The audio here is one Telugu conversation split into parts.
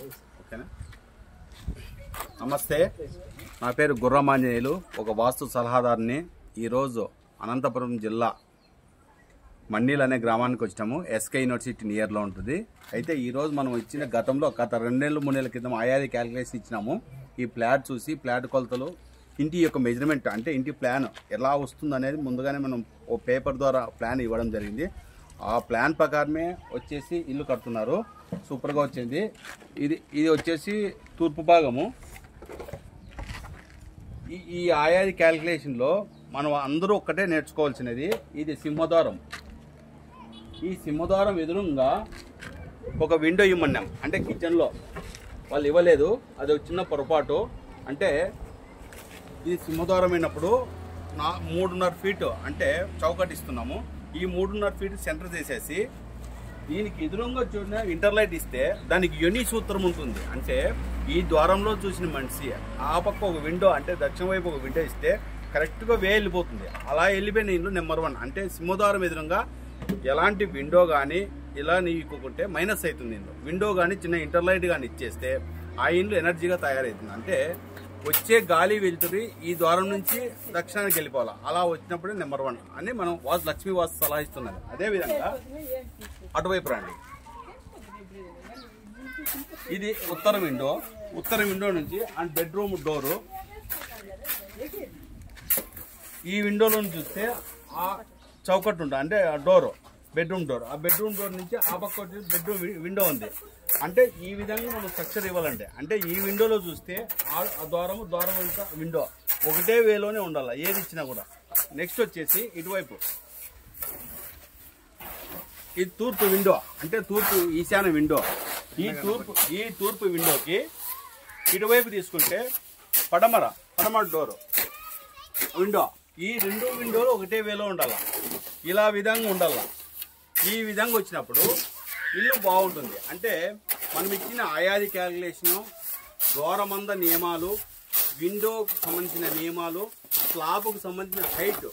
ఓకేనా? నమస్తే, నా పేరు గుర్రమాంజనేయులు, ఒక వాస్తు సలహాదారుని. ఈరోజు అనంతపురం జిల్లా మన్నీల్ అనే గ్రామానికి వచ్చినాము. ఎస్కే యూనివర్సిటీ నియర్లో ఉంటుంది. అయితే ఈరోజు మనం ఇచ్చిన గతంలో గత 2 నెలలు 3 నెలల క్రితం ఆయాది క్యాలిక్యులేషన్ ఇచ్చినాము. ఈ ప్లాట్ చూసి ప్లాట్ కొలతలు, ఇంటి యొక్క మెజర్మెంట్ అంటే ఇంటి ప్లాన్ ఎలా వస్తుంది అనేది ముందుగానే మనం ఓ పేపర్ ద్వారా ప్లాన్ ఇవ్వడం జరిగింది. ఆ ప్లాన్ ప్రకారమే వచ్చేసి ఇల్లు కడుతున్నారు. సూపర్గా వచ్చింది. ఇది వచ్చేసి తూర్పు భాగము. ఈ ఆయాది క్యాలిక్యులేషన్లో మనం అందరూ ఒక్కటే నేర్చుకోవాల్సినది, ఇది సింహద్వారం. ఈ సింహద్వారం ఎదురుగా ఒక విండో ఇవ్వమన్నాం. అంటే కిచెన్లో వాళ్ళు ఇవ్వలేదు, అది చిన్న పొరపాటు. అంటే ఇది సింహద్వారం అయినప్పుడు 3.5 ఫీట్ అంటే చౌకట్ ఇస్తున్నాము. ఈ 3.5 ఫీట్ సెంటర్ చేసేసి దీనికి ఎదురుగా చూసిన ఇంటర్లైట్ ఇస్తే దానికి యోని సూత్రం ఉంటుంది. అంటే ఈ ద్వారంలో చూసిన మనిషి ఆ పక్క ఒక విండో, అంటే దక్షిణ వైపు ఒక విండో ఇస్తే కరెక్ట్గా వెళ్ళిపోతుంది. అలా వెళ్ళిపోయిన ఇల్లు నెంబర్ 1. అంటే సింహద్వారం ఎదురుగా ఎలాంటి విండో కానీ ఇలా నీకుంటే మైనస్ అవుతుంది. ఇంట్లో విండో కానీ చిన్న ఇంటర్లైట్ కానీ ఇచ్చేస్తే ఆ ఇంట్లో ఎనర్జీగా తయారవుతుంది. అంటే వచ్చే గాలి వెళ్తుంది ఈ ద్వారం నుంచి దక్షిణానికి వెళ్ళిపోవాలి. అలా వచ్చినప్పుడే నెంబర్ 1 అని మనం లక్ష్మీ వాస్తు సలహా ఇస్తున్నది. అదేవిధంగా అటువైపు రండి. ఇది ఉత్తర విండో నుంచి అండ్ బెడ్రూమ్ డోరు. ఈ విండోలో చూస్తే ఆ చౌకట్టు ఉంటుంది, అంటే ఆ డోరు బెడ్రూమ్ డోర్. ఆ బెడ్రూమ్ డోర్ నుంచి ఆ పక్క వచ్చి బెడ్రూమ్ విండో ఉంది. అంటే ఈ విధంగా మనం స్ట్రక్చర్ ఇవ్వాలంటే, అంటే ఈ విండోలో చూస్తే ఆ ద్వారం ఇంకా విండో ఒకటే వేలోనే ఉండాలి ఏది ఇచ్చినా కూడా. నెక్స్ట్ వచ్చేసి ఇటువైపు ఇది తూర్పు విండో, అంటే తూర్పు ఈశాన్య విండో. ఈ తూర్పు విండోకి ఇటువైపు తీసుకుంటే పడమర డోరు విండో. ఈ 2 విండోలు ఒకటే వేలో ఉండాలి, ఇలా విధంగా ఉండాలి. ఈ విధంగా వచ్చినప్పుడు ఇల్లు బాగుంటుంది. అంటే మనం ఇచ్చిన ఆయాది క్యాలిక్యులేషను, ద్వారమంద నియమాలు, విండోకు సంబంధించిన నియమాలు, స్లాబ్కు సంబంధించిన హైట్.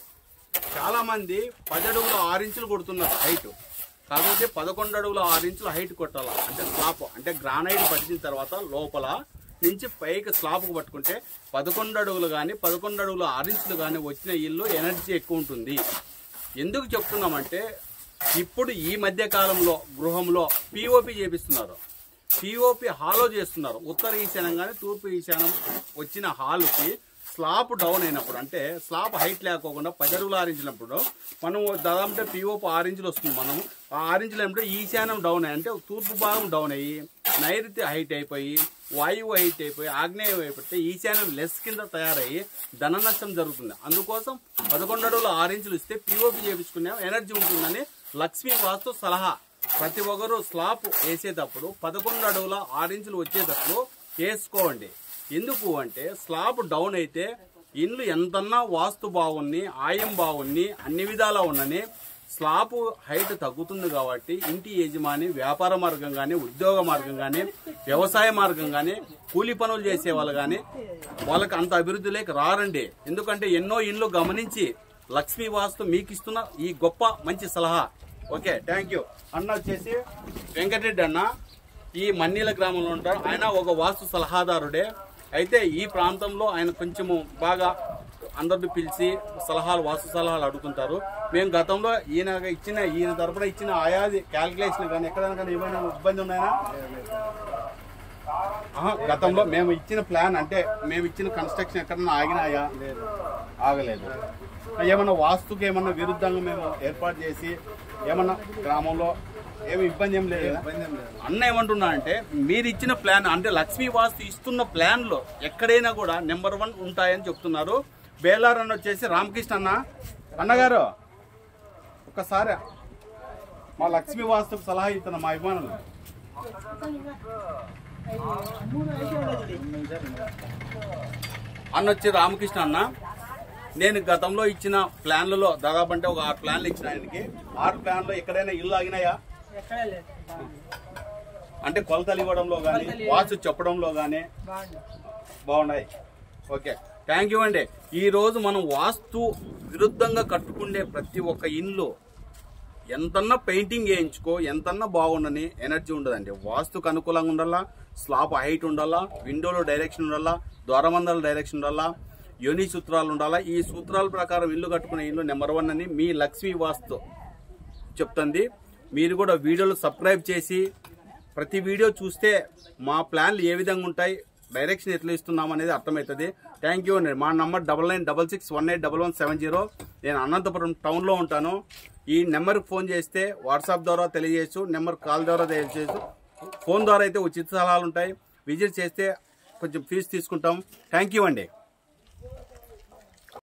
చాలామంది 10 అడుగుల 6 ఇంచులు కొడుతున్నారు హైట్, కాకపోతే 11 అడుగుల 6 ఇంచుల హైట్ కొట్టాలి. అంటే స్లాబ్ అంటే గ్రానైట్ పట్టిన తర్వాత లోపల నుంచి పైకి స్లాబ్కు పట్టుకుంటే 11 అడుగులు కానీ 11 అడుగుల 6 ఇంచులు కానీ వచ్చిన ఇల్లు ఎనర్జీ ఎక్కువ ఉంటుంది. ఎందుకు చెప్తున్నామంటే ఇప్పుడు ఈ మధ్య కాలంలో గృహంలో పిఓపి చేపిస్తున్నారు. పిఓపి హాలో చేస్తున్నారు. ఉత్తర ఈశాన్యం కానీ తూర్పు ఈశాన్యం వచ్చిన హాలుకి స్లాబ్ డౌన్ అయినప్పుడు, అంటే స్లాబ్ హైట్ లేకోకుండా 10 అడుగులు 6 ఇంచులప్పుడు మనం దాదాపు పిఓపి 6 ఇంచులు వస్తుంది. మనం ఆ 6 ఇంచులు ఏమంటే ఈశాన్యం డౌన్ అయ్యి, అంటే తూర్పు భాగం డౌన్ అయ్యి నైరుతి హైట్ అయిపోయి వాయువు హైట్ అయిపోయి ఆగ్నేయం అయిపోతే ఈశాన్యం లెస్ కింద తయారయ్యి ధన నష్టం జరుగుతుంది. అందుకోసం 11 అడుగుల 6 ఇంచులు ఇస్తే పిఓపి చేయించుకునే ఎనర్జీ ఉంటుందని లక్ష్మీ వాస్తు సలహా. ప్రతి ఒక్కరు స్లాబ్ వేసేటప్పుడు 11 అడుగుల 6 ఇంచులు వచ్చేటప్పుడు వేసుకోండి. ఎందుకు అంటే స్లాబ్ డౌన్ అయితే ఇల్లు ఎంతన్నా వాస్తు బాగుంది, ఆయం బాగుంది, అన్ని విధాలా ఉన్నని స్లాబ్ హైట్ తగ్గుతుంది. కాబట్టి ఇంటి యజమాని వ్యాపార మార్గం కానీ, ఉద్యోగ మార్గం కానీ, వ్యవసాయ మార్గం కానీ, కూలి పనులు చేసే వాళ్ళు కానీ వాళ్ళకి అంత అభివృద్ధిలోకి రారండి. ఎందుకంటే ఎన్నో ఇండ్లు గమనించి లక్ష్మీ వాస్తు మీకు ఇస్తున్న ఈ గొప్ప మంచి సలహా. Okay, thank you. అన్న వచ్చేసి వెంకటరెడ్డి అన్న, ఈ మన్నీల గ్రామంలో ఉంటారు. ఆయన ఒక వాస్తు సలహాదారుడే. అయితే ఈ ప్రాంతంలో ఆయన కొంచెము బాగా అందరిని పిలిచి వాస్తు సలహాలు అడుగుతుంటారు. మేము గతంలో ఈయన తరపున ఇచ్చిన ఆయాది క్యాలిక్యులేషన్ కానీ ఎక్కడైనా ఏమైనా ఇబ్బంది ఉన్నాయా? గతంలో మేము ఇచ్చిన ప్లాన్, అంటే మేము ఇచ్చిన కన్స్ట్రక్షన్ ఎక్కడన్నా ఆగినాయా? ఆగలేదు. ఏమన్నా వాస్తుకి ఏమన్నా విరుద్ధంగా మేము ఏర్పాటు చేసి ఏమన్నా గ్రామంలో ఏమి ఇబ్బంది ఏం లేదు. అన్న ఏమంటున్నా అంటే మీరు ఇచ్చిన ప్లాన్, అంటే లక్ష్మీ వాస్తు ఇస్తున్న ప్లాన్లో ఎక్కడైనా కూడా నెంబర్ 1 ఉంటాయని చెప్తున్నారు. బేలార్ అన్న వచ్చేసి రామకృష్ణ అన్నగారు, ఒక్కసారి మా లక్ష్మీ వాస్తుకు సలహా ఇస్తున్నా మా అభిమానులు. అన్న వచ్చి రామకృష్ణ అన్న, నేను గతంలో ఇచ్చిన ప్లాన్లలో దాదాపు అంటే ఒక 6 ప్లాన్లు ఇచ్చిన ఆయనకి. 6 ప్లాన్లో ఎక్కడైనా ఇల్లు ఆగినాయా? అంటే కొలతలు ఇవ్వడంలో కానీ వాస్తు చెప్పడంలో కానీ బాగున్నాయి. ఓకే, థ్యాంక్ యూ అండి. ఈ రోజు మనం వాస్తు విరుద్ధంగా కట్టుకునే ప్రతి ఒక్క ఇల్లు ఎంతన్నా పెయింటింగ్ వేయించుకో, ఎంతన్నా బాగుండని ఎనర్జీ ఉండదండి. వాస్తుకు అనుకూలంగా ఉండాలా, స్లాబ్ హైట్ ఉండాలా, విండోలో డైరెక్షన్ ఉండాలా, ద్వారబంధాల డైరెక్షన్ ఉండాలా, యోని సూత్రాలు ఉండాలా. ఈ సూత్రాల ప్రకారం ఇల్లు కట్టుకునే ఇల్లు నెంబర్ 1 అని మీ లక్ష్మీ వాస్తు చెప్తుంది. మీరు కూడా వీడియోలు సబ్స్క్రైబ్ చేసి ప్రతి వీడియో చూస్తే మా ప్లాన్లు ఏ విధంగా ఉంటాయి, డైరెక్షన్ ఎట్లా ఇస్తున్నాం అనేది అర్థమవుతుంది. థ్యాంక్ యూ అండి. మా నంబర్ 9966181170. నేను అనంతపురం టౌన్లో ఉంటాను. ఈ నెంబర్కి ఫోన్ చేస్తే వాట్సాప్ ద్వారా తెలియజేయచ్చు, నెంబర్ కాల్ ద్వారా తెలియజేయచ్చు. ఫోన్ ద్వారా అయితే ఉచిత సలహాలు ఉంటాయి. విజిట్ చేస్తే కొంచెం ఫీజు తీసుకుంటాం. థ్యాంక్ యూ అండి.